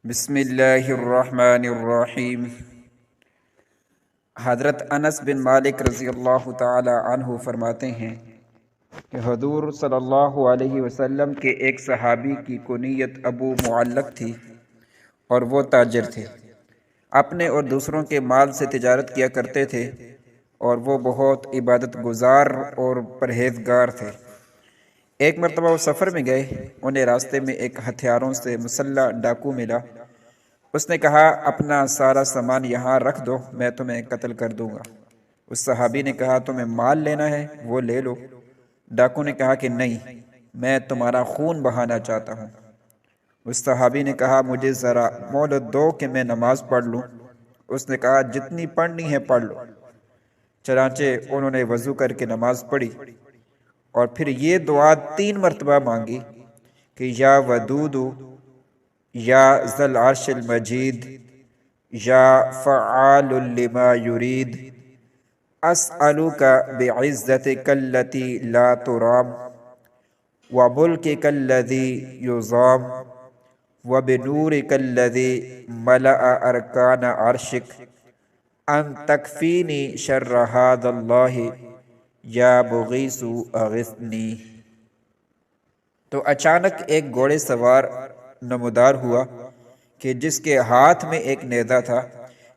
بسم اللہ الرحمن الرحیم۔ حضرت انس بن مالک رضی اللہ تعالی عنہ فرماتے ہیں کہ حضور صلی اللہ علیہ وسلم کے ایک صحابی کی کنیت ابو معلق تھی اور وہ تاجر تھے، اپنے اور دوسروں کے مال سے تجارت کیا کرتے تھے اور وہ بہت عبادت گزار اور پرہیزگار تھے۔ ایک مرتبہ وہ سفر میں گئے، انہیں راستے میں ایک ہتھیاروں سے مسلح ڈاکو ملا۔ اس نے کہا اپنا سارا سامان یہاں رکھ دو، میں تمہیں قتل کر دوں گا۔ اس صحابی نے کہا تمہیں مال لینا ہے وہ لے لو۔ ڈاکو نے کہا کہ نہیں، میں تمہارا خون بہانا چاہتا ہوں۔ اس صحابی نے کہا مجھے ذرا مہلت دو کہ میں نماز پڑھ لوں۔ اس نے کہا جتنی پڑھنی ہے پڑھ لو۔ چنانچہ انہوں نے وضو کر کے نماز پڑھی اور پھر یہ دعا 3 مرتبہ مانگی کہ یا ودود، یا ذی العرش المجید، یا فعال لما یرید، اسألک بعزتک التی لا ترام، وملکک الذی یضام، وبنورک الذی ملأ ارکان عرشک، ان تکفینی شر ھذا اللہ یا مغیث اغثنی۔ تو اچانک ایک گھوڑے سوار نمودار ہوا کہ جس کے ہاتھ میں ایک نیزہ تھا،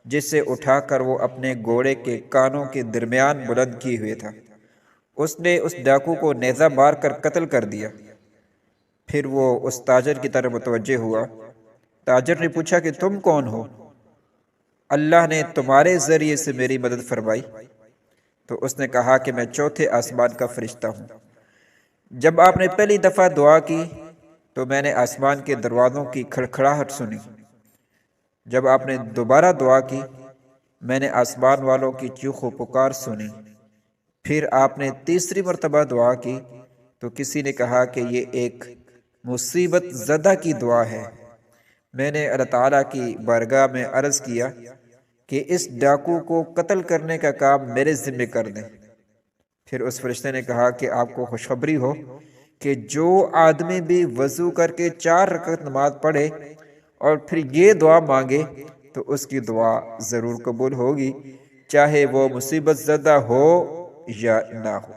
جسے اٹھا کر وہ اپنے گھوڑے کے کانوں کے درمیان بلند کیے ہوئے تھا۔ اس نے اس ڈاکو کو نیزہ مار کر قتل کر دیا۔ پھر وہ اس تاجر کی طرف متوجہ ہوا۔ تاجر نے پوچھا کہ تم کون ہو؟ اللہ نے تمہارے ذریعے سے میری مدد فرمائی۔ تو اس نے کہا کہ میں چوتھے آسمان کا فرشتہ ہوں۔ جب آپ نے پہلی دفعہ دعا کی تو میں نے آسمان کے دروازوں کی کھڑکھڑاہٹ سنی۔ جب آپ نے دوبارہ دعا کی میں نے آسمان والوں کی چیخ و پکار سنی۔ پھر آپ نے تیسری مرتبہ دعا کی تو کسی نے کہا کہ یہ ایک مصیبت زدہ کی دعا ہے۔ میں نے اللہ تعالیٰ کی بارگاہ میں عرض کیا کہ اس ڈاکو کو قتل کرنے کا کام میرے ذمہ کر دیں۔ پھر اس فرشتے نے کہا کہ آپ کو خوشخبری ہو کہ جو آدمی بھی وضو کر کے 4 رکعت نماز پڑھے اور پھر یہ دعا مانگے تو اس کی دعا ضرور قبول ہوگی، چاہے وہ مصیبت زدہ ہو یا نہ ہو۔